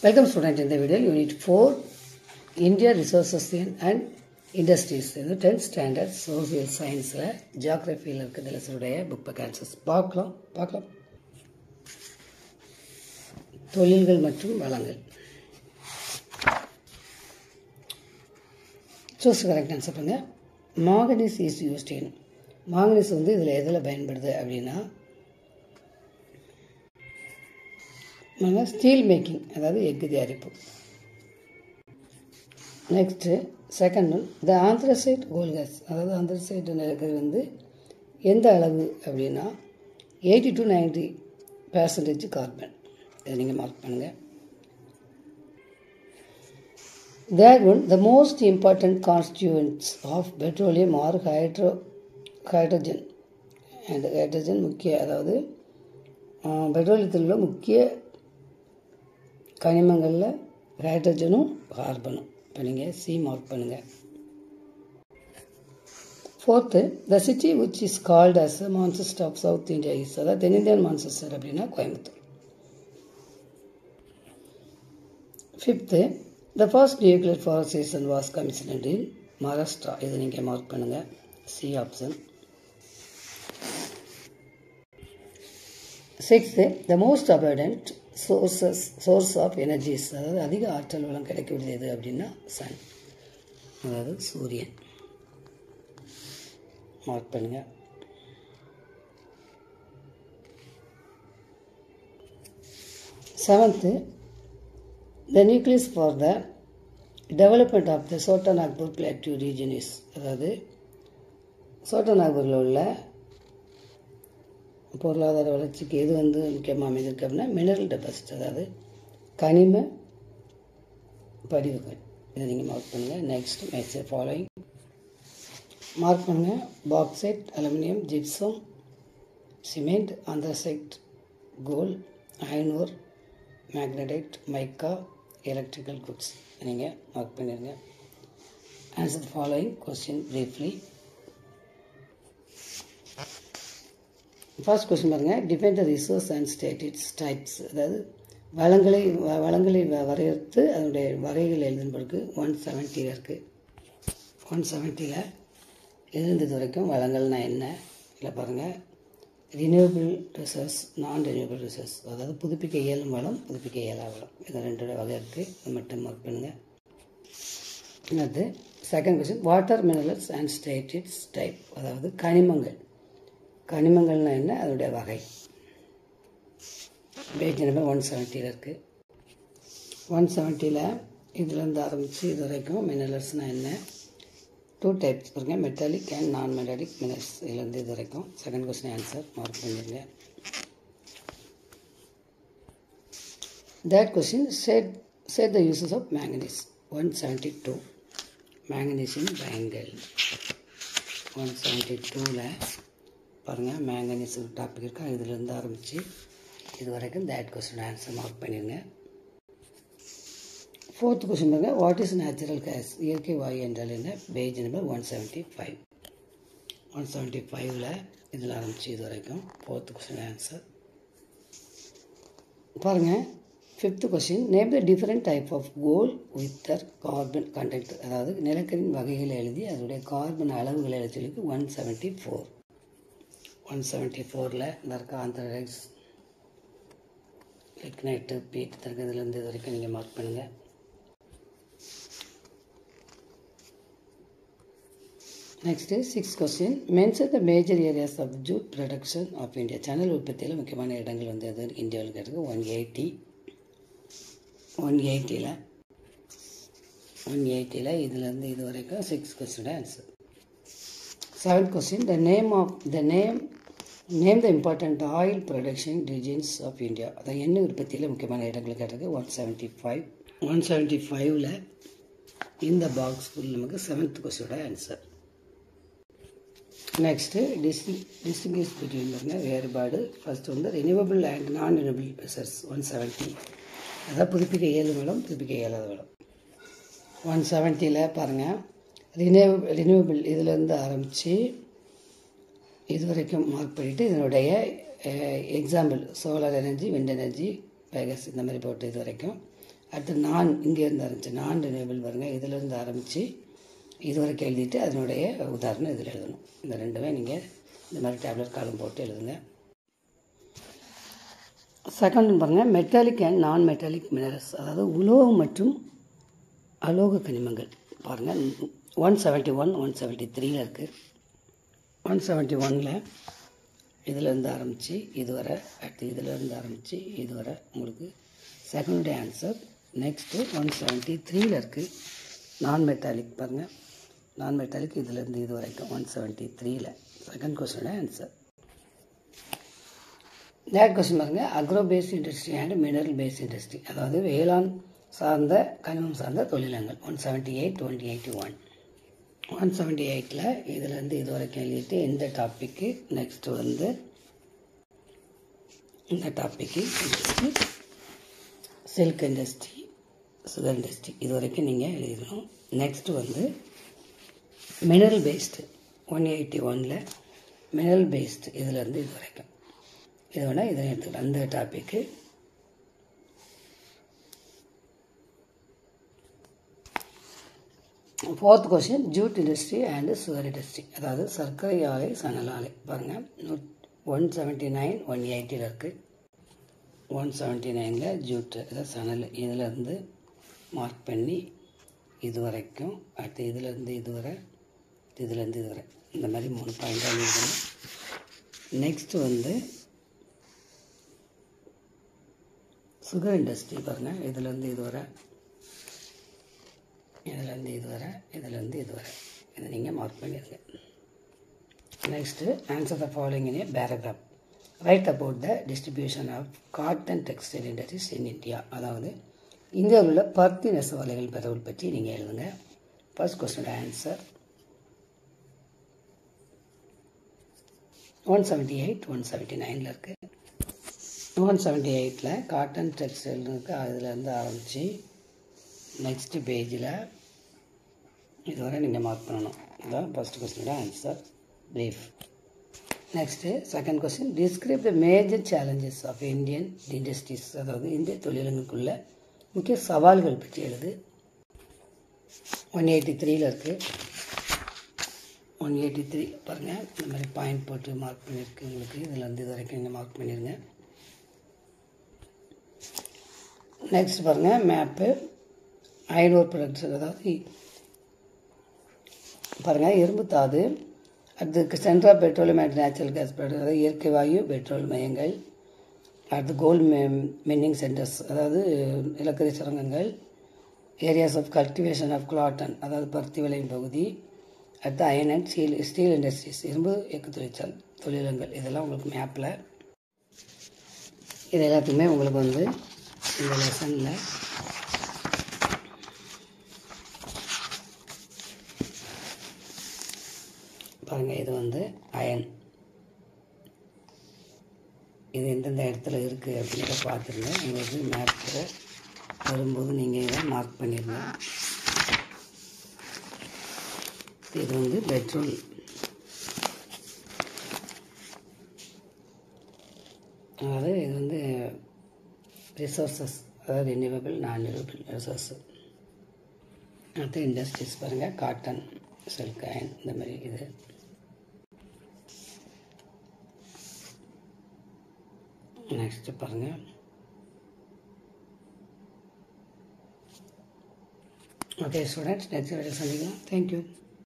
Welcome student, in the video unit 4 India Resources and Industries. This is 10th standard social science geography book pack answers. பார்க்கலாம் தொழில்கள் மற்றும் வளங்கள். Choose correct answer பண்ணுங்க. Manganese is used in. Manganese வந்து இதில் எதில் பயன்படுது அப்படின்னா ஸ்டீல் மேக்கிங், அதாவது எஃகு தயாரிப்பு. நெக்ஸ்ட்டு செகண்ட் ஒன், த ஆந்த்ரசைட் கோல் கேஸ், அதாவது ஆந்த்ரசைட் இருக்கிறது வந்து எந்த அளவு அப்படின்னா 80 to 90% கார்பன். இதை நீங்கள் மார்க் பண்ணுங்கள். Third one, the most important constituents of petroleum are hydrogen. And hydrogen முக்கிய, அதாவது பெட்ரோலியத்தில் உள்ள முக்கிய கனிமங்களில் ஹைட்ரஜனும் கார்பனும். இப்போ நீங்கள் சி மார்க் பண்ணுங்கள். Fourth, the city which is called as Manchester of South India is, அதாவது தென்னிந்தியன் மான்செஸ்டர் அப்படின்னா Coimbatore. Fifth, the first nuclear power station was commissioned in Maharashtra. இதை நீங்கள் மார்க் பண்ணுங்கள், C option. Sixth, the most abundant source of energies, அதாவது அதிக ஆற்றல் வளம் கிடைக்கக்கூடியது எது அப்படின்னா சன், அதாவது சூரியன். மார்க் பண்ணுங்க. Seventh, the nucleus for the development of the Chota Nagpur plateau region is, அதாவது சோட்டா நாக்பூரில் உள்ள பொருளாதார வளர்ச்சிக்கு எது வந்து முக்கியமாக அமைந்திருக்கு அப்படின்னா மினரல் டெபாசிட், அதாவது கனிம படிவுகள். இதை நீங்கள் மார்க் பண்ணுங்கள். நெக்ஸ்ட் மேட்ச் ஃபாலோயிங் மார்க் பண்ணுங்கள். Bauxite, aluminium, gypsum, cement, anthracite, gold, iron ore, magnetite, mica, electrical goods. நீங்கள் மார்க் பண்ணிடுங்க. Answer following question briefly. First question பாருங்கள். Define the resource and state its types, அதாவது வளங்களை வரையறுத்து அதனுடைய வகைகள் எழுதுன்பதற்கு 170 இருக்குது. 170 இருந்தது வரைக்கும் வளங்கள்னால் என்ன இல்லை பாருங்கள். ரினியூவபிள் ரிசோர்ஸ், நான் ரினியூவபிள் ரிசோர்ஸ், அதாவது புதுப்பிக்க இயலும் வளம், புதுப்பிக்க இயலா வளம். இது ரெண்டு வகை இருக்குது. இது மட்டும் மார்க் பண்ணுங்கள். அடுத்து second question, water minerals and state it's type, அதாவது கனிமங்கள்னால் என்ன, அதனுடைய வகை. பேஜ் நம்பர் 170 இருக்குது. 170 இதுலேருந்து ஆரம்பித்து இது வரைக்கும் மினரல்ஸ்னால் என்ன, 2 டைப்ஸ் பாருங்கள், metallic and non metallic minerals. இதுலேருந்து இது வரைக்கும் செகண்ட் கொஸ்டின் ஆன்சர் மார்க் பண்ணிடுங்க. Third question, state the uses of manganese. 172, மேங்கனீஸின் பயன்கள். 172 பாருங்கள், மேங்கனீஸ் ஒரு டாபிக் இருக்கா, இதுலேருந்து ஆரம்பித்து இது வரைக்கும் தேட் கொஸ்டின் ஆன்சர் மார்க் பண்ணிடுங்க. ஃபோர்த் கொஸ்டின் பாருங்கள், வாட் இஸ் நேச்சுரல் கேஸ், இயற்கை வாயு என்றால் என்ன. Page number 175. 175 இதில் ஆரம்பித்து இது வரைக்கும் ஃபோர்த் கொஸ்டின் ஆன்சர் பாருங்கள். Fifth question, name the different type of coal with their carbon content, அதாவது நிலக்கரின் வகைகளை எழுதி அதனுடைய கார்பன் அளவுகளை எழுதி சொல்லி 174. 174 இந்த இருக்க ஆந்த்ரசைட், லிக்னைட்டு, பீட் தரக்கிறதுலேருந்து இது வரைக்கும் நீங்கள் மார்க் பண்ணுங்கள். Next sixth question, mention the major areas of jute production of India. சணல் உற்பத்தியில் முக்கியமான இடங்கள் வந்து எது இந்தியாவில் கேட்டிருக்கு. 180 இதுலேருந்து இது வரைக்கும் 6 question answer. Seventh question, name the important oil production regions of India. அதான் எண்ணெய் உற்பத்தியில் முக்கியமான இடங்கள் கேட்டிருக்கு. 175. 175 இந்த பாக்ஸ் ஃபுல் நமக்கு செவன்த் கொஸ்டினோட ஆன்சர். நெக்ஸ்ட்டு டிஸ்டிங்விஷ் பிட்வீன் வேறுபாடு. ஃபர்ஸ்ட் வந்து renewable and non renewable resource. 170, அதாவது புதுப்பிக்க இயலும் வளம், புதுப்பிக்க இயலாத வளம். 170 பாருங்கள், ரினியூவபிள் இதிலேருந்து ஆரம்பித்து இது வரைக்கும் மார்க் பண்ணிவிட்டு இதனுடைய example solar energy, wind energy, biogas இந்த மாதிரி போட்டு இது வரைக்கும். அடுத்து நான் இங்கேருந்து ஆரம்பிச்சு நான் ரினியூவபிள் பாருங்கள், இதிலேருந்து ஆரம்பித்து இது வரைக்கும் எழுதிட்டு அதனுடைய உதாரணம் இதில் எழுதணும். இந்த ரெண்டுமே நீங்கள் இந்த மாதிரி டேப்லெட் காலம் போட்டு எழுதுங்க. செகண்ட் பாருங்கள், metallic and non metallic minerals, அதாவது உலோகம் மற்றும் அலோக கனிமங்கள். பாருங்கள் 171 173 இருக்குது. 171 இதிலேருந்து ஆரம்பித்து இதுவரை, அடுத்து இதிலேருந்து ஆரம்பித்து இதுவரை உங்களுக்கு செகண்டுடைய ஆன்சர். நெக்ஸ்ட்டு 173 இருக்குது நான் மெட்டாலிக். பாருங்கள் நான் மெட்டாலிக் இதிலேருந்து இது வரைக்கும் 173 செகண்ட் கொஸ்டினோட ஆன்சர். தேர்ட் கொஸ்டின் பாருங்கள், agro paste industry and mineral paste industry, அதாவது வேளாண் சார்ந்த கனிமம் சார்ந்த தொழிலங்கள். 178 181. 178 இதிலேருந்து இது வரைக்கும் எழுதிட்டு இந்த டாப்பிக்கு நெக்ஸ்ட்டு வந்து இந்த topic silk industry, sugar industry இது வரைக்கும் நீங்கள் எழுதிடணும். நெக்ஸ்ட்டு வந்து மினரல் பேஸ்டு 181 மினரல் பேஸ்டு இதிலேருந்து இது வரைக்கும் இது வேணால் இதை எடுத்துக்கலாம். அந்த topic fourth question jute industry and sugar industry, அதாவது சர்க்கரை ஆலை சணல் ஆலை. பாருங்கள் 179 180 இருக்குது. 179 ஜூட்டு அதாவது சணல் இதிலேருந்து மார்க் பண்ணி இது வரைக்கும், அடுத்து இதிலேருந்து இதுவரை, இதிலேருந்து இதுவரை, இந்த மாதிரி 3 பாயிண்டாக எழுதணும். நெக்ஸ்ட்டு வந்து சுகர் இண்டஸ்ட்ரி பாருங்கள், இதிலேருந்து இதுவரை, இதிலேருந்து இதுவரை, இதிலேருந்து இதுவரை, இதை நீங்கள் மார்க் பண்ணிடுங்க. Next answer the following in a paragraph. Write about the distribution of cotton textile industries in India, அதாவது இந்தியாவில் உள்ள பருத்தி நெசவாலைகள் பரவல் பற்றி நீங்கள் எழுதுங்க. ஃபர்ஸ்ட் கொஸ்டினோட ஆன்சர் 178 179 இருக்குது. 178 காட்டன் டெக்ஸ்டைல் இருக்குது, அதிலேருந்து ஆரம்பித்து நெக்ஸ்ட் பேஜில் இதுவரை நீங்கள் மார்க் பண்ணணும். இதுதான் ஃபர்ஸ்ட் கொஸ்டினோட answer brief. Next second question, describe the major challenges of Indian industries, அதாவது இந்திய தொழிலுக்குள்ள முக்கிய சவால்கள் பற்றி எழுது. 183 இருக்குது. 183 பாருங்கள், இந்த மாதிரி பாயிண்ட் போட்டு மார்க் பண்ணியிருக்கு உங்களுக்கு. இதில் வந்து இது வரைக்கும் நீங்கள் மார்க் பண்ணிடுங்க. நெக்ஸ்ட் பாருங்கள் மேப்பு அயனோர் ப்ரொடக்ஷன், அதாவது பாருங்கள் இரும்புத்தாது, அடுத்து central of petroleum and natural gas product, அதாவது இயற்கை வாயு பெட்ரோல் மையங்கள், அடுத்து கோல்டு மின்னிங் சென்டர்ஸ், அதாவது நிலக்கரி சுரங்கங்கள், areas of cultivation of cotton, அதாவது பருத்தி விளையும் பகுதி, அடுத்து அயன் அண்ட் ஸ்டீல் இண்டஸ்ட்ரீஸ், இரும்பு எஃகு தொழிலங்கள். இதெல்லாம் உங்களுக்கு மேப்பில் இது எல்லாத்துக்குமே உங்களுக்கு வந்து இந்த லெசனில் பாருங்கள். இது வந்து அயன், இது எந்தெந்த இடத்துல இருக்குது அப்படின்றத பார்த்துருங்க. உங்களுக்கு மேப்பில் வரும்போது நீங்கள் இதை மார்க் பண்ணிடுங்க. இது வந்து பெட்ரோல், அதாவது இது வந்து ரிசோர்ஸஸ், அதாவது ரினியூவபிள் நான் ரினியூவபிள் ரிசோர்ஸு. அடுத்து இண்டஸ்ட்ரீஸ் பாருங்கள், காட்டன் சில்க் அயன் இந்த மாதிரி இது. நெக்ஸ்ட்டு பாருங்கள், ஓகே ஸ்டூடெண்ட்ஸ், நெக்ஸ்ட் வீடியோ சந்திக்கலாம். தேங்க்யூ.